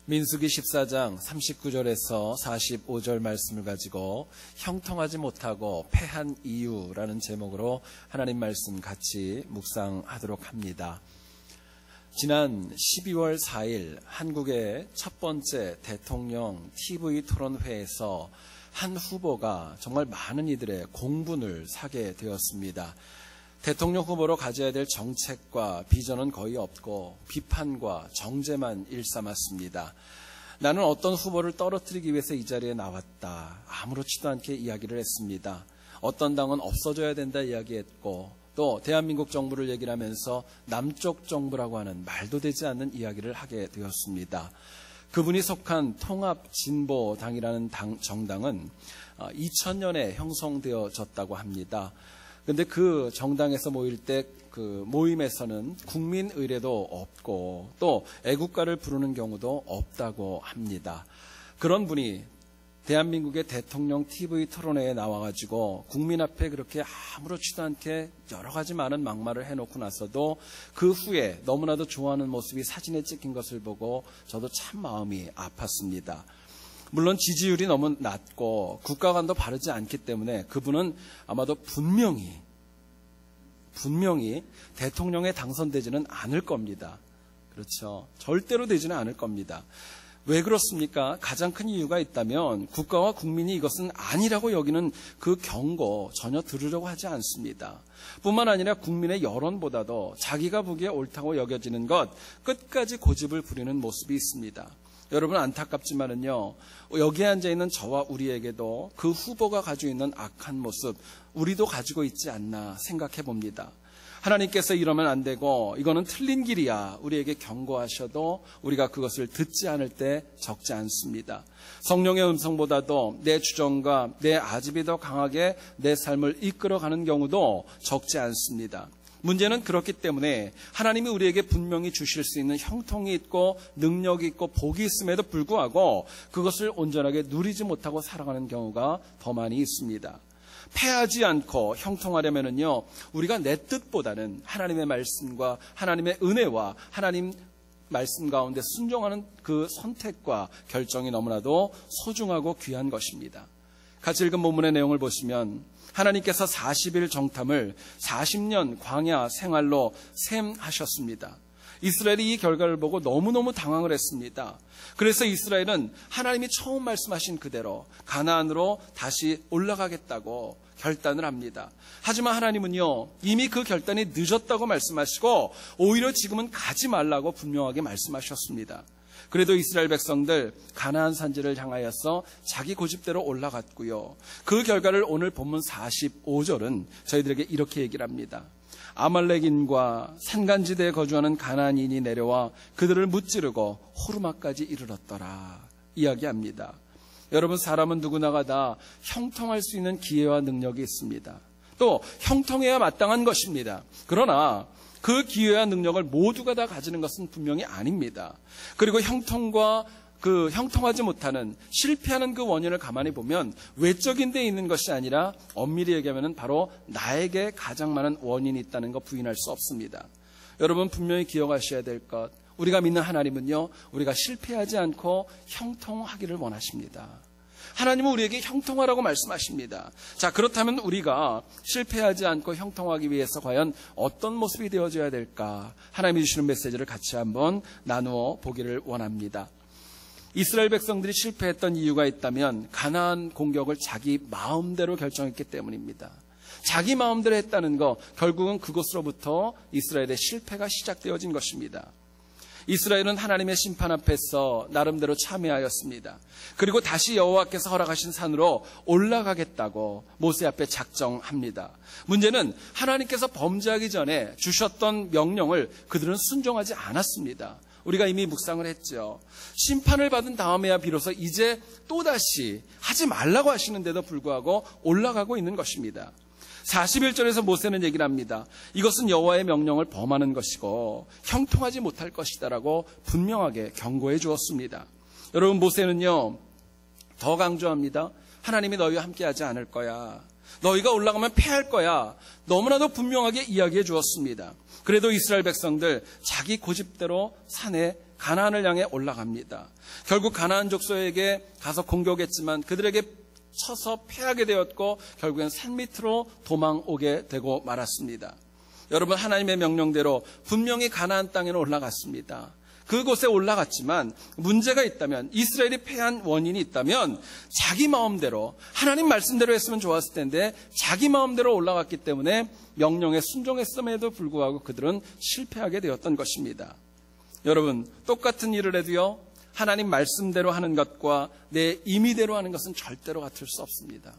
민수기 14장 39절에서 45절 말씀을 가지고 형통하지 못하고 패한 이유라는 제목으로 하나님 말씀 같이 묵상하도록 합니다. 지난 12월 4일 한국의 첫 번째 대통령 TV 토론회에서 한 후보가 정말 많은 이들의 공분을 사게 되었습니다. 대통령 후보로 가져야 될 정책과 비전은 거의 없고 비판과 정죄만 일삼았습니다. 나는 어떤 후보를 떨어뜨리기 위해서 이 자리에 나왔다. 아무렇지도 않게 이야기를 했습니다. 어떤 당은 없어져야 된다 이야기했고 또 대한민국 정부를 얘기를 하면서 남쪽 정부라고 하는 말도 되지 않는 이야기를 하게 되었습니다. 그분이 속한 통합진보당이라는 정당은 2000년에 형성되어졌다고 합니다. 근데 그 정당에서 모일 때 그 모임에서는 국민 의례도 없고 또 애국가를 부르는 경우도 없다고 합니다. 그런 분이 대한민국의 대통령 TV 토론회에 나와가지고 국민 앞에 그렇게 아무렇지도 않게 여러 가지 많은 막말을 해놓고 나서도 그 후에 너무나도 좋아하는 모습이 사진에 찍힌 것을 보고 저도 참 마음이 아팠습니다. 물론 지지율이 너무 낮고 국가관도 바르지 않기 때문에 그분은 아마도 분명히 대통령에 당선되지는 않을 겁니다. 그렇죠. 절대로 되지는 않을 겁니다. 왜 그렇습니까? 가장 큰 이유가 있다면 국가와 국민이 이것은 아니라고 여기는 그 경고 전혀 들으려고 하지 않습니다. 뿐만 아니라 국민의 여론보다도 자기가 보기에 옳다고 여겨지는 것 끝까지 고집을 부리는 모습이 있습니다. 여러분 안타깝지만은요, 여기에 앉아있는 저와 우리에게도 그 후보가 가지고 있는 악한 모습 우리도 가지고 있지 않나 생각해 봅니다. 하나님께서 이러면 안 되고 이거는 틀린 길이야 우리에게 경고하셔도 우리가 그것을 듣지 않을 때 적지 않습니다. 성령의 음성보다도 내 주정과 내 아집이 더 강하게 내 삶을 이끌어가는 경우도 적지 않습니다. 문제는 그렇기 때문에 하나님이 우리에게 분명히 주실 수 있는 형통이 있고 능력이 있고 복이 있음에도 불구하고 그것을 온전하게 누리지 못하고 살아가는 경우가 더 많이 있습니다. 패하지 않고 형통하려면은요, 우리가 내 뜻보다는 하나님의 말씀과 하나님의 은혜와 하나님 말씀 가운데 순종하는 그 선택과 결정이 너무나도 소중하고 귀한 것입니다. 같이 읽은 본문의 내용을 보시면 하나님께서 40일 정탐을 40년 광야 생활로 셈하셨습니다. 이스라엘이 이 결과를 보고 너무너무 당황을 했습니다. 그래서 이스라엘은 하나님이 처음 말씀하신 그대로 가나안으로 다시 올라가겠다고 결단을 합니다. 하지만 하나님은요, 이미 그 결단이 늦었다고 말씀하시고 오히려 지금은 가지 말라고 분명하게 말씀하셨습니다. 그래도 이스라엘 백성들 가나안 산지를 향하여서 자기 고집대로 올라갔고요. 그 결과를 오늘 본문 45절은 저희들에게 이렇게 얘기를 합니다. 아말렉인과 산간지대에 거주하는 가나안인이 내려와 그들을 무찌르고 호르마까지 이르렀더라 이야기합니다. 여러분, 사람은 누구나가 다 형통할 수 있는 기회와 능력이 있습니다. 또 형통해야 마땅한 것입니다. 그러나 그 기회와 능력을 모두가 다 가지는 것은 분명히 아닙니다. 그리고 형통하지 못하는 실패하는 그 원인을 가만히 보면 외적인 데 있는 것이 아니라 엄밀히 얘기하면 바로 나에게 가장 많은 원인이 있다는 거 부인할 수 없습니다. 여러분 분명히 기억하셔야 될 것, 우리가 믿는 하나님은요, 우리가 실패하지 않고 형통하기를 원하십니다. 하나님은 우리에게 형통하라고 말씀하십니다. 자, 그렇다면 우리가 실패하지 않고 형통하기 위해서 과연 어떤 모습이 되어줘야 될까? 하나님이 주시는 메시지를 같이 한번 나누어 보기를 원합니다. 이스라엘 백성들이 실패했던 이유가 있다면 가나안 공격을 자기 마음대로 결정했기 때문입니다. 자기 마음대로 했다는 거, 결국은 그것으로부터 이스라엘의 실패가 시작되어진 것입니다. 이스라엘은 하나님의 심판 앞에서 나름대로 참여하였습니다. 그리고 다시 여호와께서 허락하신 산으로 올라가겠다고 모세 앞에 작정합니다. 문제는 하나님께서 범죄하기 전에 주셨던 명령을 그들은 순종하지 않았습니다. 우리가 이미 묵상을 했죠. 심판을 받은 다음에야 비로소 이제 또다시 하지 말라고 하시는데도 불구하고 올라가고 있는 것입니다. 41절에서 모세는 얘기를 합니다. 이것은 여호와의 명령을 범하는 것이고 형통하지 못할 것이다라고 분명하게 경고해 주었습니다. 여러분, 모세는요 더 강조합니다. 하나님이 너희와 함께하지 않을 거야. 너희가 올라가면 패할 거야. 너무나도 분명하게 이야기해 주었습니다. 그래도 이스라엘 백성들 자기 고집대로 산에 가나안을 향해 올라갑니다. 결국 가나안 족속에게 가서 공격했지만 그들에게 쳐서 패하게 되었고 결국엔 산 밑으로 도망오게 되고 말았습니다. 여러분, 하나님의 명령대로 분명히 가나안 땅에는 올라갔습니다. 그곳에 올라갔지만 문제가 있다면, 이스라엘이 패한 원인이 있다면 자기 마음대로 하나님 말씀대로 했으면 좋았을 텐데 자기 마음대로 올라갔기 때문에 명령에 순종했음에도 불구하고 그들은 실패하게 되었던 것입니다. 여러분, 똑같은 일을 해도요, 하나님 말씀대로 하는 것과 내 임의대로 하는 것은 절대로 같을 수 없습니다.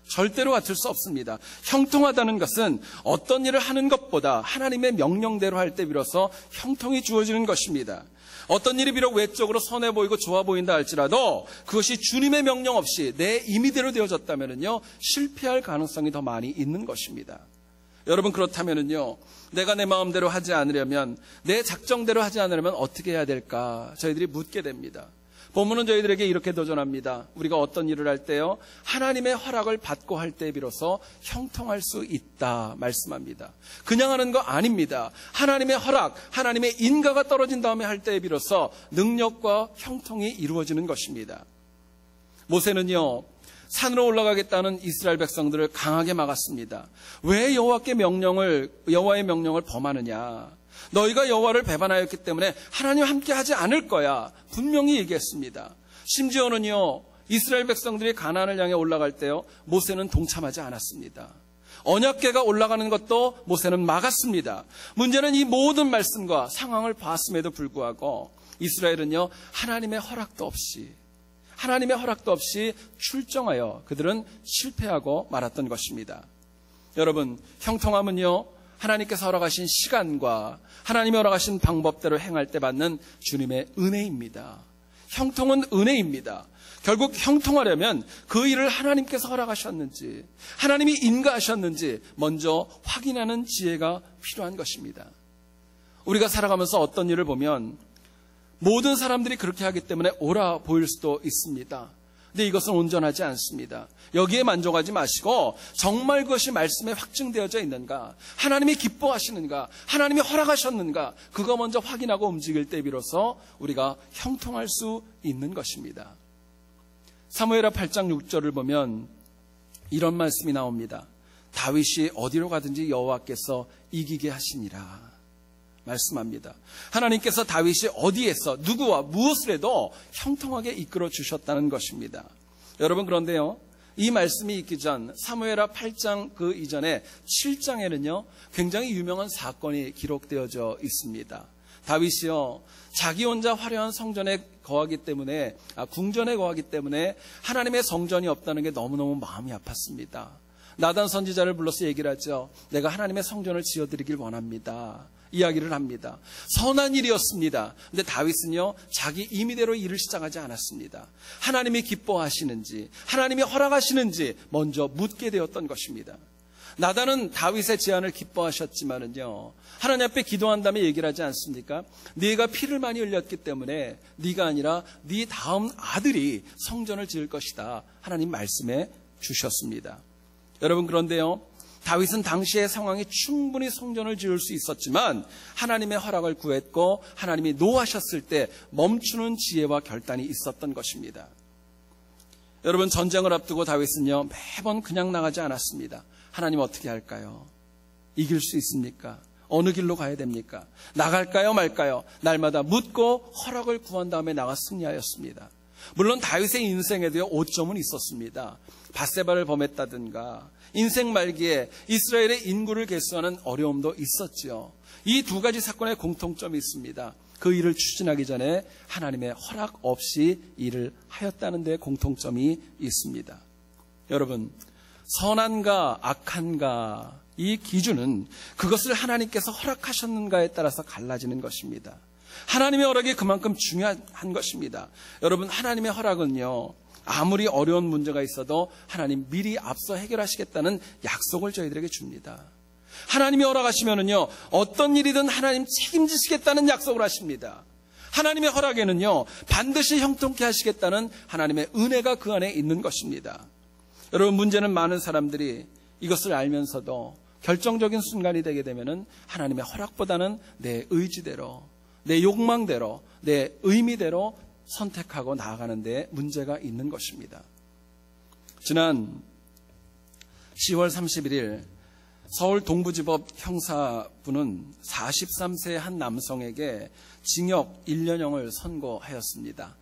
절대로 같을 수 없습니다. 형통하다는 것은 어떤 일을 하는 것보다 하나님의 명령대로 할 때 비로소 형통이 주어지는 것입니다. 어떤 일이 비록 외적으로 선해 보이고 좋아 보인다 할지라도 그것이 주님의 명령 없이 내 임의대로 되어졌다면요, 실패할 가능성이 더 많이 있는 것입니다. 여러분, 그렇다면요, 내가 내 마음대로 하지 않으려면, 내 작정대로 하지 않으려면 어떻게 해야 될까? 저희들이 묻게 됩니다. 본문은 저희들에게 이렇게 도전합니다. 우리가 어떤 일을 할 때요, 하나님의 허락을 받고 할 때 비로소 형통할 수 있다 말씀합니다. 그냥 하는 거 아닙니다. 하나님의 허락, 하나님의 인가가 떨어진 다음에 할 때 비로소 능력과 형통이 이루어지는 것입니다. 모세는요, 산으로 올라가겠다는 이스라엘 백성들을 강하게 막았습니다. 왜 여호와의 명령을 범하느냐? 너희가 여호와를 배반하였기 때문에 하나님 함께 하지 않을 거야, 분명히 얘기했습니다. 심지어는요, 이스라엘 백성들이 가나안을 향해 올라갈 때요, 모세는 동참하지 않았습니다. 언약궤가 올라가는 것도 모세는 막았습니다. 문제는 이 모든 말씀과 상황을 봤음에도 불구하고 이스라엘은요, 하나님의 허락도 없이 출정하여 그들은 실패하고 말았던 것입니다. 여러분, 형통함은요, 하나님께서 허락하신 시간과 하나님이 허락하신 방법대로 행할 때 받는 주님의 은혜입니다. 형통은 은혜입니다. 결국 형통하려면 그 일을 하나님께서 허락하셨는지, 하나님이 인가하셨는지 먼저 확인하는 지혜가 필요한 것입니다. 우리가 살아가면서 어떤 일을 보면 모든 사람들이 그렇게 하기 때문에 옳아 보일 수도 있습니다. 근데 이것은 온전하지 않습니다. 여기에 만족하지 마시고 정말 그것이 말씀에 확증되어져 있는가, 하나님이 기뻐하시는가, 하나님이 허락하셨는가, 그거 먼저 확인하고 움직일 때 비로소 우리가 형통할 수 있는 것입니다. 사무엘하 8장 6절을 보면 이런 말씀이 나옵니다. 다윗이 어디로 가든지 여호와께서 이기게 하시니라 말씀합니다. 하나님께서 다윗이 어디에서 누구와 무엇을 해도 형통하게 이끌어 주셨다는 것입니다. 여러분, 그런데요, 이 말씀이 있기 전 사무엘하 8장 그 이전에 7장에는요 굉장히 유명한 사건이 기록되어져 있습니다. 다윗이요, 자기 혼자 화려한 성전에 거하기 때문에, 궁전에 거하기 때문에 하나님의 성전이 없다는 게 너무너무 마음이 아팠습니다. 나단 선지자를 불러서 얘기를 하죠. 내가 하나님의 성전을 지어드리길 원합니다. 이야기를 합니다. 선한 일이었습니다. 근데 다윗은요, 자기 임의대로 일을 시작하지 않았습니다. 하나님이 기뻐하시는지, 하나님이 허락하시는지 먼저 묻게 되었던 것입니다. 나단은 다윗의 제안을 기뻐하셨지만은요, 하나님 앞에 기도한 다음에 얘기를 하지 않습니까? 네가 피를 많이 흘렸기 때문에 네가 아니라 네 다음 아들이 성전을 지을 것이다, 하나님 말씀해 주셨습니다. 여러분, 그런데요, 다윗은 당시의 상황이 충분히 성전을 지을 수 있었지만 하나님의 허락을 구했고 하나님이 노하셨을 때 멈추는 지혜와 결단이 있었던 것입니다. 여러분, 전쟁을 앞두고 다윗은요, 매번 그냥 나가지 않았습니다. 하나님 어떻게 할까요? 이길 수 있습니까? 어느 길로 가야 됩니까? 나갈까요 말까요? 날마다 묻고 허락을 구한 다음에 나가 승리하였습니다. 물론 다윗의 인생에도요, 오점은 있었습니다. 밧세바를 범했다든가 인생 말기에 이스라엘의 인구를 계수하는 어려움도 있었지요. 이 두 가지 사건의 공통점이 있습니다. 그 일을 추진하기 전에 하나님의 허락 없이 일을 하였다는 데 공통점이 있습니다. 여러분, 선한가 악한가, 이 기준은 그것을 하나님께서 허락하셨는가에 따라서 갈라지는 것입니다. 하나님의 허락이 그만큼 중요한 것입니다. 여러분, 하나님의 허락은요, 아무리 어려운 문제가 있어도 하나님 미리 앞서 해결하시겠다는 약속을 저희들에게 줍니다. 하나님이 허락하시면은요, 어떤 일이든 하나님 책임지시겠다는 약속을 하십니다. 하나님의 허락에는요, 반드시 형통케 하시겠다는 하나님의 은혜가 그 안에 있는 것입니다. 여러분, 문제는 많은 사람들이 이것을 알면서도 결정적인 순간이 되게 되면은 하나님의 허락보다는 내 의지대로, 내 욕망대로, 내 의미대로 선택하고 나아가는 데 문제가 있는 것입니다. 지난 10월 31일 서울 동부지법 형사부는 43세 한 남성에게 징역 1년형을 선고하였습니다.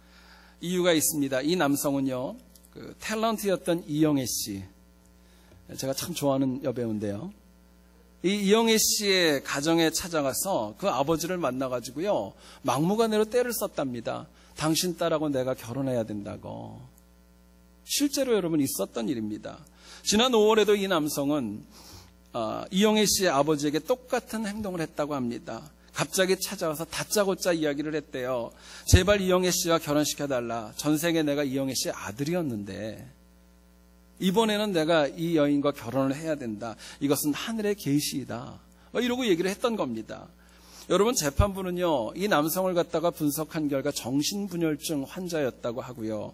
이유가 있습니다. 이 남성은요, 탤런트였던 이영애 씨, 제가 참 좋아하는 여배우인데요. 이 이영애 씨의 가정에 찾아가서 그 아버지를 만나가지고요, 막무가내로 때를 썼답니다. 당신 딸하고 내가 결혼해야 된다고. 실제로 여러분 있었던 일입니다. 지난 5월에도 이 남성은 이영애 씨의 아버지에게 똑같은 행동을 했다고 합니다. 갑자기 찾아와서 다짜고짜 이야기를 했대요. 제발 이영애 씨와 결혼시켜달라. 전생에 내가 이영애 씨의 아들이었는데 이번에는 내가 이 여인과 결혼을 해야 된다. 이것은 하늘의 계시이다. 이러고 얘기를 했던 겁니다. 여러분, 재판부는요, 이 남성을 갖다가 분석한 결과 정신분열증 환자였다고 하고요.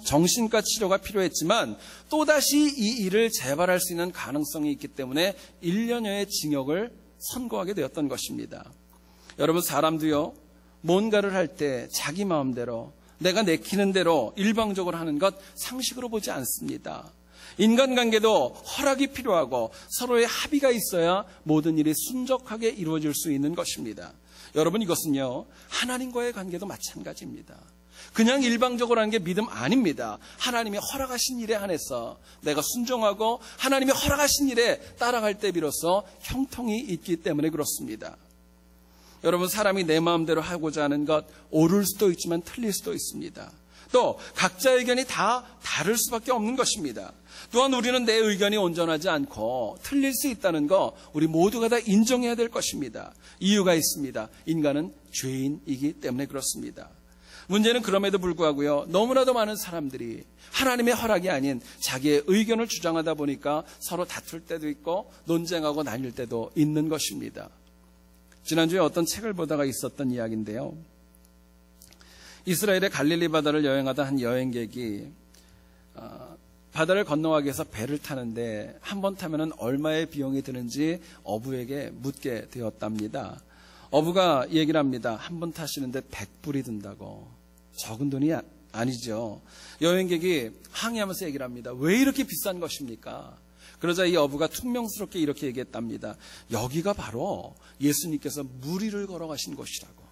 정신과 치료가 필요했지만 또다시 이 일을 재발할 수 있는 가능성이 있기 때문에 1년여의 징역을 선고하게 되었던 것입니다. 여러분, 사람도요, 뭔가를 할 때 자기 마음대로 내가 내키는 대로 일방적으로 하는 것 상식으로 보지 않습니다. 인간관계도 허락이 필요하고 서로의 합의가 있어야 모든 일이 순적하게 이루어질 수 있는 것입니다. 여러분, 이것은요, 하나님과의 관계도 마찬가지입니다. 그냥 일방적으로 하는 게 믿음 아닙니다. 하나님이 허락하신 일에 한해서 내가 순종하고 하나님이 허락하신 일에 따라갈 때 비로소 형통이 있기 때문에 그렇습니다. 여러분, 사람이 내 마음대로 하고자 하는 것, 옳을 수도 있지만 틀릴 수도 있습니다. 또 각자 의견이 다 다를 수밖에 없는 것입니다. 또한 우리는 내 의견이 온전하지 않고 틀릴 수 있다는 거 우리 모두가 다 인정해야 될 것입니다. 이유가 있습니다. 인간은 죄인이기 때문에 그렇습니다. 문제는 그럼에도 불구하고요, 너무나도 많은 사람들이 하나님의 허락이 아닌 자기의 의견을 주장하다 보니까 서로 다툴 때도 있고 논쟁하고 나뉠 때도 있는 것입니다. 지난주에 어떤 책을 보다가 있었던 이야기인데요. 이스라엘의 갈릴리 바다를 여행하다 한 여행객이 바다를 건너가기 위해서 배를 타는데 한 번 타면 얼마의 비용이 드는지 어부에게 묻게 되었답니다. 어부가 얘기를 합니다. 한 번 타시는데 100불이 든다고. 적은 돈이 아니죠. 여행객이 항의하면서 얘기를 합니다. 왜 이렇게 비싼 것입니까? 그러자 이 어부가 퉁명스럽게 이렇게 얘기했답니다. 여기가 바로 예수님께서 무리를 걸어가신 곳이라고.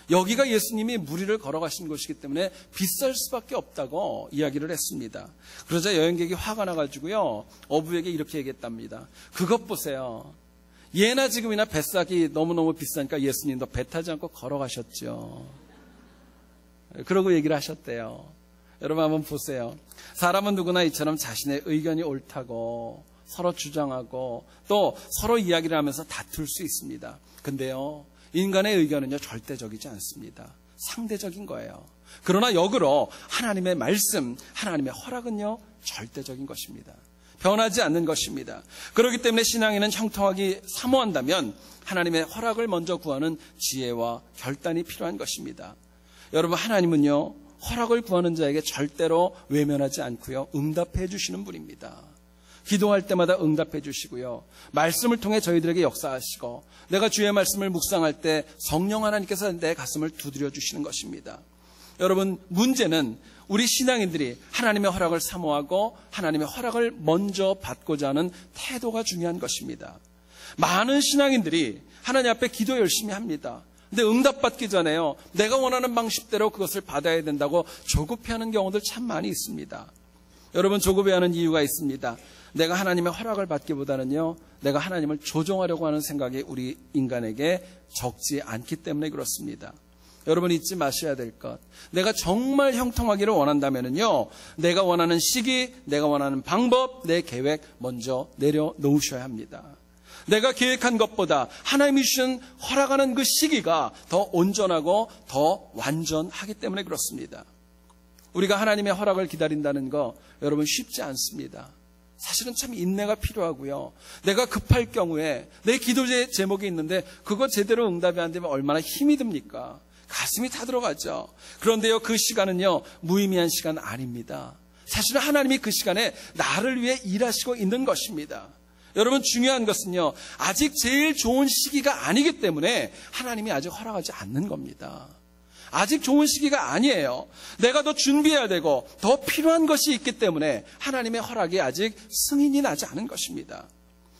여기가 예수님이 무리를 걸어가신 곳이기 때문에 비쌀 수밖에 없다고 이야기를 했습니다. 그러자 여행객이 화가 나가지고요, 어부에게 이렇게 얘기했답니다. 그것 보세요. 예나 지금이나 뱃삭이 너무너무 비싸니까 예수님도 배 타지 않고 걸어가셨죠. 그러고 얘기를 하셨대요. 여러분 한번 보세요. 사람은 누구나 이처럼 자신의 의견이 옳다고 서로 주장하고 또 서로 이야기를 하면서 다툴 수 있습니다. 근데요, 인간의 의견은요, 절대적이지 않습니다. 상대적인 거예요. 그러나 역으로 하나님의 말씀, 하나님의 허락은요, 절대적인 것입니다. 변하지 않는 것입니다. 그렇기 때문에 신앙에는 형통하기 사모한다면 하나님의 허락을 먼저 구하는 지혜와 결단이 필요한 것입니다. 여러분, 하나님은요, 허락을 구하는 자에게 절대로 외면하지 않고요, 응답해 주시는 분입니다. 기도할 때마다 응답해 주시고요, 말씀을 통해 저희들에게 역사하시고 내가 주의 말씀을 묵상할 때 성령 하나님께서 내 가슴을 두드려 주시는 것입니다. 여러분, 문제는 우리 신앙인들이 하나님의 허락을 사모하고 하나님의 허락을 먼저 받고자 하는 태도가 중요한 것입니다. 많은 신앙인들이 하나님 앞에 기도 열심히 합니다. 근데 응답받기 전에요, 내가 원하는 방식대로 그것을 받아야 된다고 조급해하는 경우들 참 많이 있습니다. 여러분, 조급해하는 이유가 있습니다. 내가 하나님의 허락을 받기보다는요, 내가 하나님을 조종하려고 하는 생각이 우리 인간에게 적지 않기 때문에 그렇습니다. 여러분, 잊지 마셔야 될 것, 내가 정말 형통하기를 원한다면요, 내가 원하는 시기, 내가 원하는 방법, 내 계획 먼저 내려놓으셔야 합니다. 내가 계획한 것보다 하나님이 주신 허락하는 그 시기가 더 온전하고 더 완전하기 때문에 그렇습니다. 우리가 하나님의 허락을 기다린다는 거 여러분 쉽지 않습니다. 사실은 참 인내가 필요하고요, 내가 급할 경우에 내 기도 제목이 있는데 그거 제대로 응답이 안 되면 얼마나 힘이 듭니까? 가슴이 타들어가죠. 그런데요, 그 시간은요, 무의미한 시간 아닙니다. 사실은 하나님이 그 시간에 나를 위해 일하시고 있는 것입니다. 여러분, 중요한 것은요, 아직 제일 좋은 시기가 아니기 때문에 하나님이 아직 허락하지 않는 겁니다. 아직 좋은 시기가 아니에요. 내가 더 준비해야 되고 더 필요한 것이 있기 때문에 하나님의 허락이 아직 승인이 나지 않은 것입니다.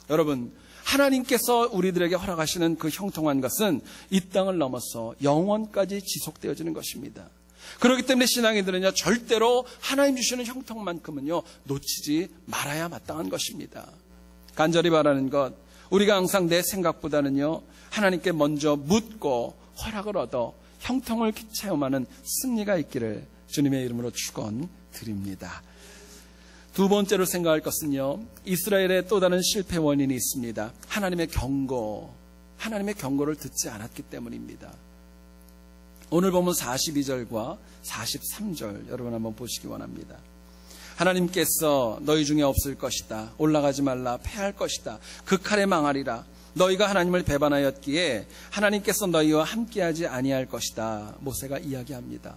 여러분, 하나님께서 우리들에게 허락하시는 그 형통한 것은 이 땅을 넘어서 영원까지 지속되어지는 것입니다. 그렇기 때문에 신앙인들은요, 절대로 하나님 주시는 형통만큼은요, 놓치지 말아야 마땅한 것입니다. 간절히 바라는 것, 우리가 항상 내 생각보다는요, 하나님께 먼저 묻고 허락을 얻어 형통을 체험하는 승리가 있기를 주님의 이름으로 축원드립니다. 두 번째로 생각할 것은요, 이스라엘의 또 다른 실패 원인이 있습니다. 하나님의 경고를 듣지 않았기 때문입니다. 오늘 보면 42절과 43절 여러분 한번 보시기 원합니다. 하나님께서 너희 중에 없을 것이다. 올라가지 말라. 패할 것이다. 그 칼에 망하리라. 너희가 하나님을 배반하였기에 하나님께서 너희와 함께하지 아니할 것이다. 모세가 이야기합니다.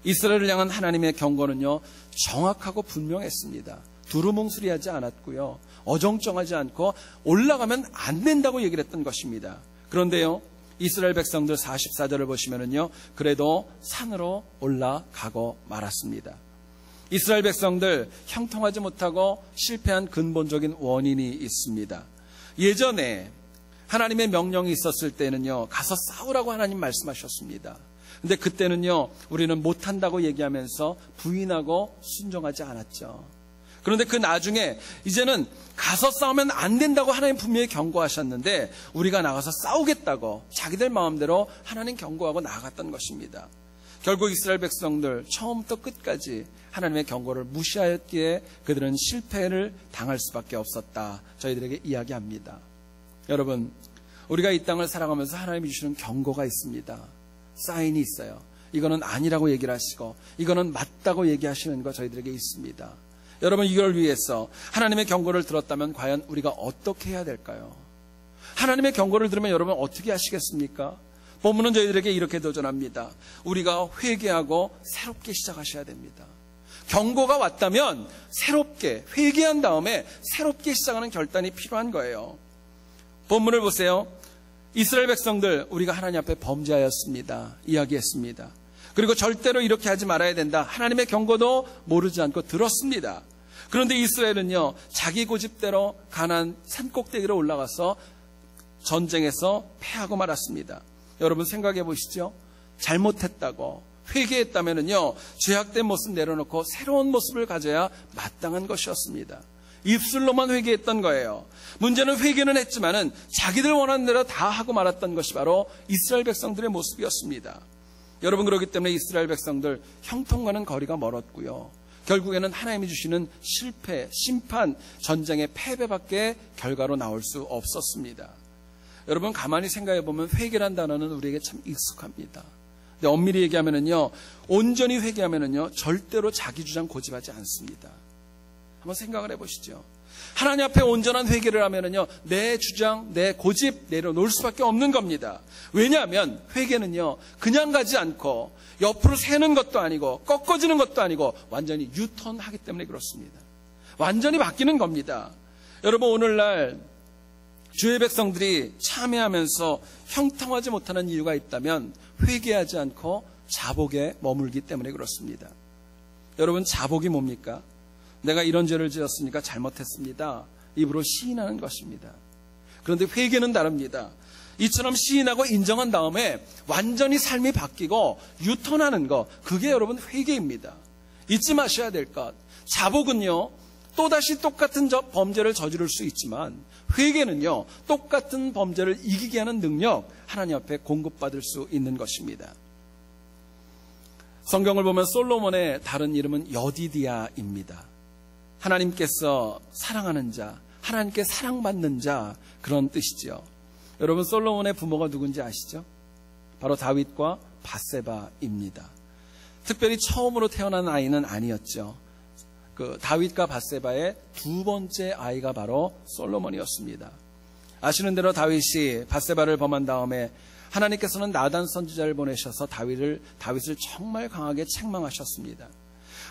이스라엘을 향한 하나님의 경고는요, 정확하고 분명했습니다. 두루뭉술이하지 않았고요, 어정쩡하지 않고 올라가면 안 된다고 얘기를 했던 것입니다. 그런데요, 이스라엘 백성들 44절을 보시면은요, 그래도 산으로 올라가고 말았습니다. 이스라엘 백성들 형통하지 못하고 실패한 근본적인 원인이 있습니다. 예전에 하나님의 명령이 있었을 때는요, 가서 싸우라고 하나님 말씀하셨습니다. 근데 그때는요, 우리는 못한다고 얘기하면서 부인하고 순종하지 않았죠. 그런데 그 나중에 이제는 가서 싸우면 안 된다고 하나님 분명히 경고하셨는데 우리가 나가서 싸우겠다고 자기들 마음대로 하나님 경고하고 나아갔던 것입니다. 결국 이스라엘 백성들 처음부터 끝까지 하나님의 경고를 무시하였기에 그들은 실패를 당할 수밖에 없었다. 저희들에게 이야기합니다. 여러분, 우리가 이 땅을 살아가면서 하나님이 주시는 경고가 있습니다. 사인이 있어요. 이거는 아니라고 얘기를 하시고 이거는 맞다고 얘기하시는 거 저희들에게 있습니다. 여러분, 이걸 위해서 하나님의 경고를 들었다면 과연 우리가 어떻게 해야 될까요? 하나님의 경고를 들으면 여러분 어떻게 하시겠습니까? 본문은 저희들에게 이렇게 도전합니다. 우리가 회개하고 새롭게 시작하셔야 됩니다. 경고가 왔다면 새롭게 회개한 다음에 새롭게 시작하는 결단이 필요한 거예요. 본문을 보세요. 이스라엘 백성들, 우리가 하나님 앞에 범죄하였습니다. 이야기했습니다. 그리고 절대로 이렇게 하지 말아야 된다. 하나님의 경고도 모르지 않고 들었습니다. 그런데 이스라엘은요, 자기 고집대로 가나안 산꼭대기로 올라가서 전쟁에서 패하고 말았습니다. 여러분 생각해 보시죠. 잘못했다고 회개했다면은요, 죄악된 모습 내려놓고 새로운 모습을 가져야 마땅한 것이었습니다. 입술로만 회개했던 거예요. 문제는 회개는 했지만은 자기들 원하는 대로 다 하고 말았던 것이 바로 이스라엘 백성들의 모습이었습니다. 여러분, 그렇기 때문에 이스라엘 백성들 형통과는 거리가 멀었고요, 결국에는 하나님이 주시는 실패, 심판, 전쟁의 패배밖에 결과로 나올 수 없었습니다. 여러분, 가만히 생각해 보면 회개란 단어는 우리에게 참 익숙합니다. 근데 엄밀히 얘기하면은요, 온전히 회개하면은요, 절대로 자기 주장 고집하지 않습니다. 한번 생각을 해보시죠. 하나님 앞에 온전한 회개를 하면은요, 내 주장, 내 고집 내려놓을 수밖에 없는 겁니다. 왜냐하면 회개는요, 그냥 가지 않고 옆으로 새는 것도 아니고 꺾어지는 것도 아니고 완전히 유턴하기 때문에 그렇습니다. 완전히 바뀌는 겁니다. 여러분, 오늘날 주의 백성들이 참회하면서 형통하지 못하는 이유가 있다면 회개하지 않고 자복에 머물기 때문에 그렇습니다. 여러분, 자복이 뭡니까? 내가 이런 죄를 지었으니까 잘못했습니다. 입으로 시인하는 것입니다. 그런데 회개는 다릅니다. 이처럼 시인하고 인정한 다음에 완전히 삶이 바뀌고 유턴하는 것, 그게 여러분 회개입니다. 잊지 마셔야 될 것, 자복은요, 또다시 똑같은 범죄를 저지를 수 있지만 회개는요, 똑같은 범죄를 이기게 하는 능력, 하나님 앞에 공급받을 수 있는 것입니다. 성경을 보면 솔로몬의 다른 이름은 여디디아입니다. 하나님께서 사랑하는 자, 하나님께 사랑받는 자, 그런 뜻이죠. 여러분, 솔로몬의 부모가 누군지 아시죠? 바로 다윗과 밧세바입니다. 특별히 처음으로 태어난 아이는 아니었죠. 그 다윗과 밧세바의 두 번째 아이가 바로 솔로몬이었습니다. 아시는 대로 다윗이 밧세바를 범한 다음에 하나님께서는 나단 선지자를 보내셔서 다윗을 정말 강하게 책망하셨습니다.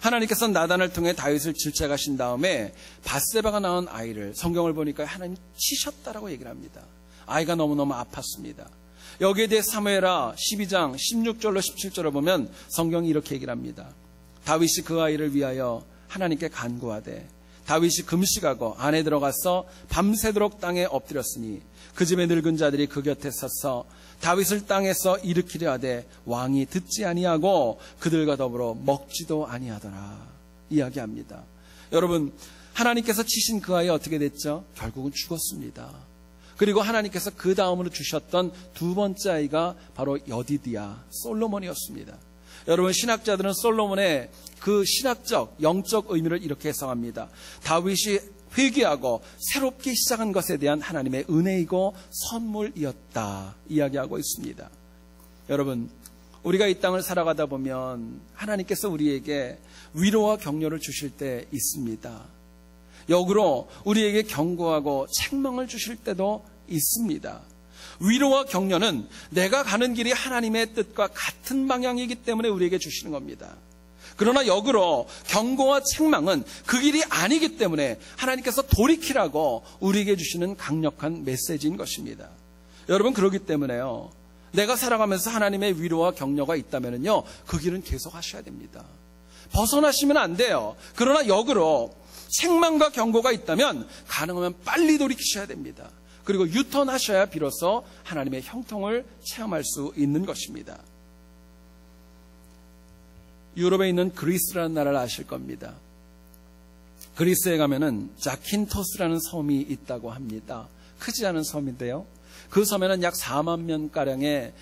하나님께서 나단을 통해 다윗을 질책하신 다음에 밧세바가 낳은 아이를 성경을 보니까 하나님 치셨다라고 얘기를 합니다. 아이가 너무너무 아팠습니다. 여기에 대해 사무엘하 12장 16절로 17절을 보면 성경이 이렇게 얘기를 합니다. 다윗이 그 아이를 위하여 하나님께 간구하되 다윗이 금식하고 안에 들어가서 밤새도록 땅에 엎드렸으니 그 집의 늙은 자들이 그 곁에 서서 다윗을 땅에서 일으키려 하되 왕이 듣지 아니하고 그들과 더불어 먹지도 아니하더라 이야기합니다. 여러분, 하나님께서 치신 그 아이 어떻게 됐죠? 결국은 죽었습니다. 그리고 하나님께서 그 다음으로 주셨던 두 번째 아이가 바로 여디디야 솔로몬이었습니다. 여러분, 신학자들은 솔로몬의 그 신학적 영적 의미를 이렇게 해석합니다. 다윗이 회개하고 새롭게 시작한 것에 대한 하나님의 은혜이고 선물이었다 이야기하고 있습니다. 여러분, 우리가 이 땅을 살아가다 보면 하나님께서 우리에게 위로와 격려를 주실 때 있습니다. 역으로 우리에게 경고하고 책망을 주실 때도 있습니다. 위로와 격려는 내가 가는 길이 하나님의 뜻과 같은 방향이기 때문에 우리에게 주시는 겁니다. 그러나 역으로 경고와 책망은 그 길이 아니기 때문에 하나님께서 돌이키라고 우리에게 주시는 강력한 메시지인 것입니다. 여러분, 그렇기 때문에요, 내가 살아가면서 하나님의 위로와 격려가 있다면요, 그 길은 계속 하셔야 됩니다. 벗어나시면 안 돼요. 그러나 역으로 책망과 경고가 있다면 가능하면 빨리 돌이키셔야 됩니다. 그리고 유턴하셔야 비로소 하나님의 형통을 체험할 수 있는 것입니다. 유럽에 있는 그리스라는 나라를 아실 겁니다. 그리스에 가면은 자킨토스라는 섬이 있다고 합니다. 크지 않은 섬인데요, 그 섬에는 약 4만 명가량의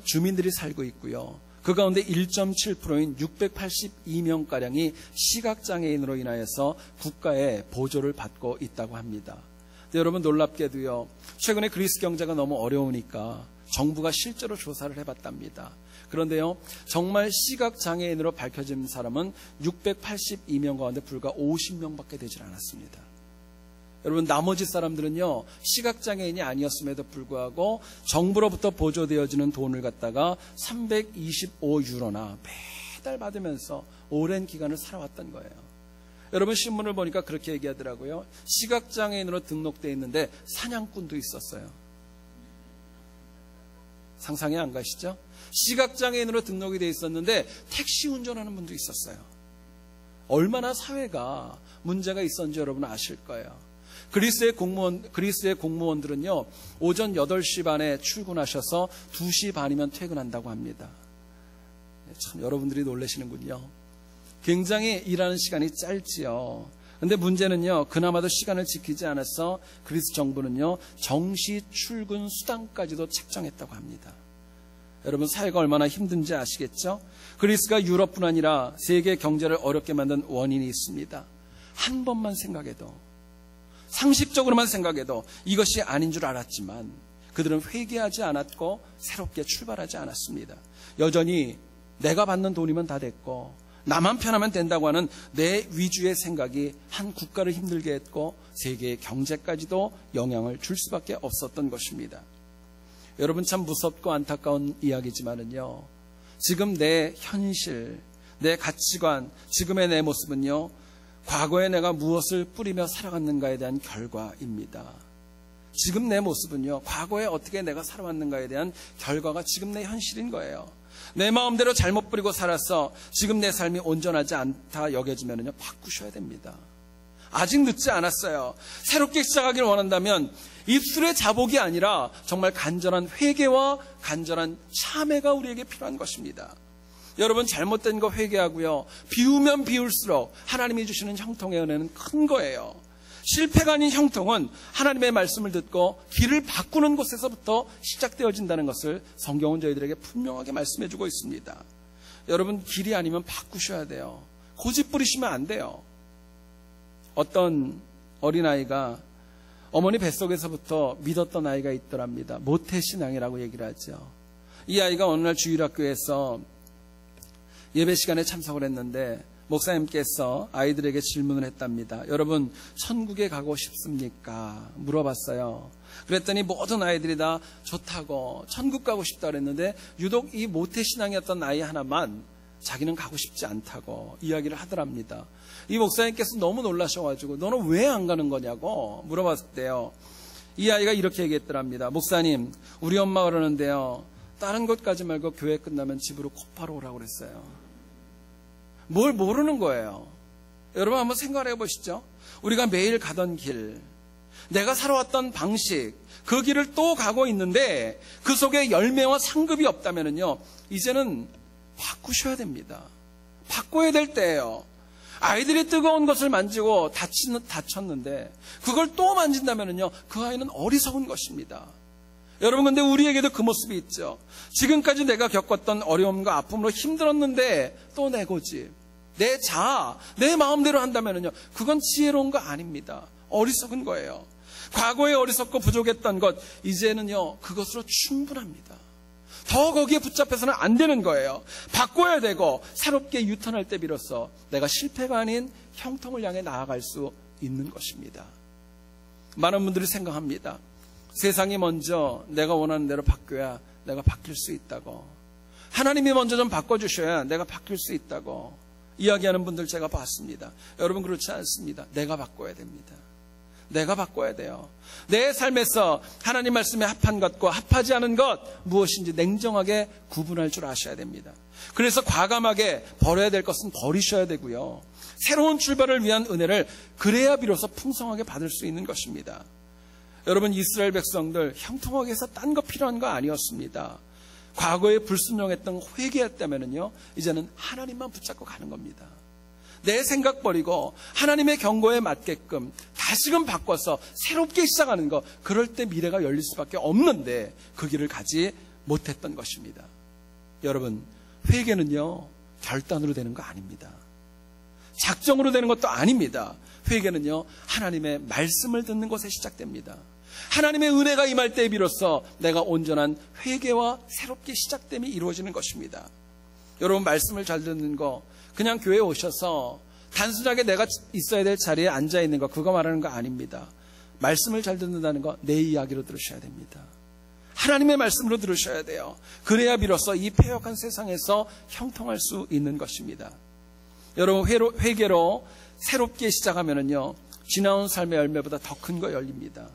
주민들이 살고 있고요, 그 가운데 1.7%인 682명가량이 시각장애인으로 인하여서 국가의 보조를 받고 있다고 합니다. 근데 여러분, 놀랍게도요, 최근에 그리스 경제가 너무 어려우니까 정부가 실제로 조사를 해봤답니다. 그런데요, 정말 시각장애인으로 밝혀진 사람은 682명 가운데 불과 50명밖에 되질 않았습니다. 여러분, 나머지 사람들은요, 시각장애인이 아니었음에도 불구하고 정부로부터 보조되어지는 돈을 갖다가 325유로나 매달 받으면서 오랜 기간을 살아왔던 거예요. 여러분, 신문을 보니까 그렇게 얘기하더라고요. 시각장애인으로 등록되어 있는데 사냥꾼도 있었어요. 상상이 안 가시죠? 시각장애인으로 등록이 되어 있었는데 택시 운전하는 분도 있었어요. 얼마나 사회가 문제가 있었는지 여러분 아실 거예요. 그리스의 공무원들은요, 오전 8시 반에 출근하셔서 2시 반이면 퇴근한다고 합니다. 참 여러분들이 놀라시는군요. 굉장히 일하는 시간이 짧지요. 근데 문제는요, 그나마도 시간을 지키지 않아서 그리스 정부는요, 정시 출근 수당까지도 책정했다고 합니다. 여러분, 사회가 얼마나 힘든지 아시겠죠? 그리스가 유럽뿐 아니라 세계 경제를 어렵게 만든 원인이 있습니다. 한 번만 생각해도, 상식적으로만 생각해도 이것이 아닌 줄 알았지만 그들은 회개하지 않았고 새롭게 출발하지 않았습니다. 여전히 내가 받는 돈이면 다 됐고 나만 편하면 된다고 하는 내 위주의 생각이 한 국가를 힘들게 했고 세계의 경제까지도 영향을 줄 수밖에 없었던 것입니다. 여러분, 참 무섭고 안타까운 이야기지만은요, 지금 내 현실, 내 가치관, 지금의 내 모습은요, 과거에 내가 무엇을 뿌리며 살아갔는가에 대한 결과입니다. 지금 내 모습은요, 과거에 어떻게 내가 살아왔는가에 대한 결과가 지금 내 현실인 거예요. 내 마음대로 잘못 뿌리고 살아서 지금 내 삶이 온전하지 않다 여겨지면요, 바꾸셔야 됩니다. 아직 늦지 않았어요. 새롭게 시작하길 원한다면 입술의 자복이 아니라 정말 간절한 회개와 간절한 참회가 우리에게 필요한 것입니다. 여러분, 잘못된 거 회개하고요, 비우면 비울수록 하나님이 주시는 형통의 은혜는 큰 거예요. 실패가 아닌 형통은 하나님의 말씀을 듣고 길을 바꾸는 곳에서부터 시작되어진다는 것을 성경은 저희들에게 분명하게 말씀해주고 있습니다. 여러분, 길이 아니면 바꾸셔야 돼요. 고집 부리시면 안 돼요. 어떤 어린아이가 어머니 뱃속에서부터 믿었던 아이가 있더랍니다. 모태신앙이라고 얘기를 하죠. 이 아이가 어느 날 주일학교에서 예배 시간에 참석을 했는데 목사님께서 아이들에게 질문을 했답니다. 여러분, 천국에 가고 싶습니까? 물어봤어요. 그랬더니 모든 아이들이 다 좋다고 천국 가고 싶다 그랬는데 유독 이 모태신앙이었던 아이 하나만 자기는 가고 싶지 않다고 이야기를 하더랍니다. 이 목사님께서 너무 놀라셔가지고 너는 왜 안 가는 거냐고 물어봤을 때요, 이 아이가 이렇게 얘기했더랍니다. 목사님, 우리 엄마가 그러는데요, 다른 곳 가지 말고 교회 끝나면 집으로 곧바로 오라고 그랬어요. 뭘 모르는 거예요. 여러분 한번 생각을 해보시죠. 우리가 매일 가던 길, 내가 살아왔던 방식, 그 길을 또 가고 있는데 그 속에 열매와 상급이 없다면요, 이제는 바꾸셔야 됩니다. 바꿔야 될 때예요. 아이들이 뜨거운 것을 만지고 다쳤는데 그걸 또 만진다면요, 그 아이는 어리석은 것입니다. 여러분, 근데 우리에게도 그 모습이 있죠. 지금까지 내가 겪었던 어려움과 아픔으로 힘들었는데 또 내 고집, 내 자아, 내 마음대로 한다면요, 그건 지혜로운 거 아닙니다. 어리석은 거예요. 과거에 어리석고 부족했던 것, 이제는요, 그것으로 충분합니다. 더 거기에 붙잡혀서는 안 되는 거예요. 바꿔야 되고 새롭게 유턴할 때 비로소 내가 실패가 아닌 형통을 향해 나아갈 수 있는 것입니다. 많은 분들이 생각합니다. 세상이 먼저 내가 원하는 대로 바뀌어야 내가 바뀔 수 있다고, 하나님이 먼저 좀 바꿔주셔야 내가 바뀔 수 있다고 이야기하는 분들 제가 봤습니다. 여러분, 그렇지 않습니다. 내가 바꿔야 됩니다. 내가 바꿔야 돼요. 내 삶에서 하나님 말씀에 합한 것과 합하지 않은 것 무엇인지 냉정하게 구분할 줄 아셔야 됩니다. 그래서 과감하게 버려야 될 것은 버리셔야 되고요, 새로운 출발을 위한 은혜를 그래야 비로소 풍성하게 받을 수 있는 것입니다. 여러분, 이스라엘 백성들 형통하게 해서 딴 거 필요한 거 아니었습니다. 과거에 불순종했던 회개했다면요, 이제는 하나님만 붙잡고 가는 겁니다. 내 생각 버리고 하나님의 경고에 맞게끔 다시금 바꿔서 새롭게 시작하는 것, 그럴 때 미래가 열릴 수밖에 없는데 그 길을 가지 못했던 것입니다. 여러분, 회개는요, 결단으로 되는 거 아닙니다. 작정으로 되는 것도 아닙니다. 회개는요, 하나님의 말씀을 듣는 것에 시작됩니다. 하나님의 은혜가 임할 때에 비로소 내가 온전한 회개와 새롭게 시작됨이 이루어지는 것입니다. 여러분, 말씀을 잘 듣는 거, 그냥 교회에 오셔서 단순하게 내가 있어야 될 자리에 앉아있는 거, 그거 말하는 거 아닙니다. 말씀을 잘 듣는다는 거 내 이야기로 들으셔야 됩니다. 하나님의 말씀으로 들으셔야 돼요. 그래야 비로소 이 패역한 세상에서 형통할 수 있는 것입니다. 여러분, 회개로 새롭게 시작하면요, 지나온 삶의 열매보다 더 큰 거 열립니다.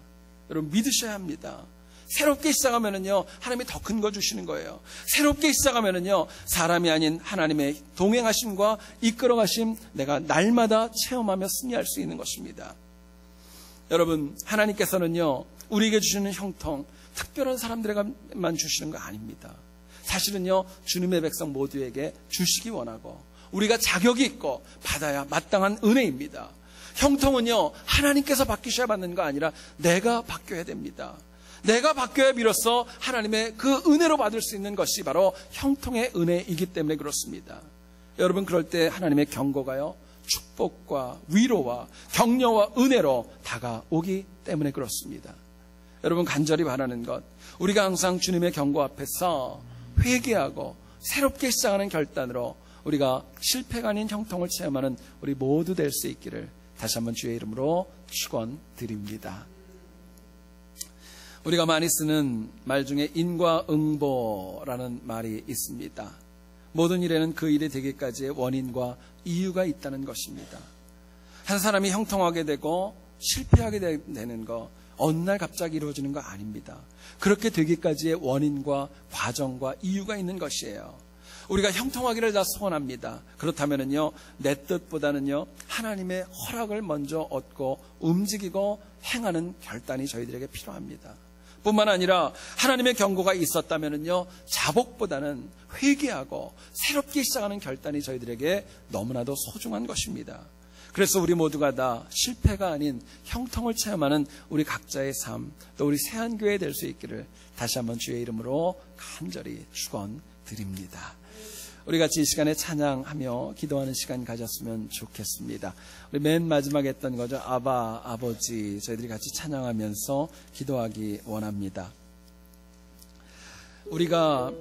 여러분, 믿으셔야 합니다. 새롭게 시작하면요, 하나님이 더 큰 거 주시는 거예요. 새롭게 시작하면요, 사람이 아닌 하나님의 동행하심과 이끌어가심, 내가 날마다 체험하며 승리할 수 있는 것입니다. 여러분, 하나님께서는요, 우리에게 주시는 형통, 특별한 사람들에게만 주시는 거 아닙니다. 사실은요, 주님의 백성 모두에게 주시기 원하고 우리가 자격이 있고 받아야 마땅한 은혜입니다. 형통은요, 하나님께서 바뀌셔야 받는 거 아니라 내가 바뀌어야 됩니다. 내가 바뀌어야 비로소 하나님의 그 은혜로 받을 수 있는 것이 바로 형통의 은혜이기 때문에 그렇습니다. 여러분, 그럴 때 하나님의 경고가요, 축복과 위로와 격려와 은혜로 다가오기 때문에 그렇습니다. 여러분, 간절히 바라는 것, 우리가 항상 주님의 경고 앞에서 회개하고 새롭게 시작하는 결단으로 우리가 실패가 아닌 형통을 체험하는 우리 모두 될 수 있기를 다시 한번 주의 이름으로 축원드립니다. 우리가 많이 쓰는 말 중에 인과응보라는 말이 있습니다. 모든 일에는 그 일이 되기까지의 원인과 이유가 있다는 것입니다. 한 사람이 형통하게 되고 실패하게 되는 거 어느 날 갑자기 이루어지는 거 아닙니다. 그렇게 되기까지의 원인과 과정과 이유가 있는 것이에요. 우리가 형통하기를 다 소원합니다. 그렇다면요, 내 뜻보다는요, 하나님의 허락을 먼저 얻고 움직이고 행하는 결단이 저희들에게 필요합니다. 뿐만 아니라 하나님의 경고가 있었다면요, 자복보다는 회개하고 새롭게 시작하는 결단이 저희들에게 너무나도 소중한 것입니다. 그래서 우리 모두가 다 실패가 아닌 형통을 체험하는 우리 각자의 삶, 또 우리 새한교회 될 수 있기를 다시 한번 주의 이름으로 간절히 축원드립니다. 우리 같이 이 시간에 찬양하며 기도하는 시간 가졌으면 좋겠습니다. 우리 맨 마지막에 했던 거죠. 아바, 아버지, 저희들이 같이 찬양하면서 기도하기 원합니다. 우리가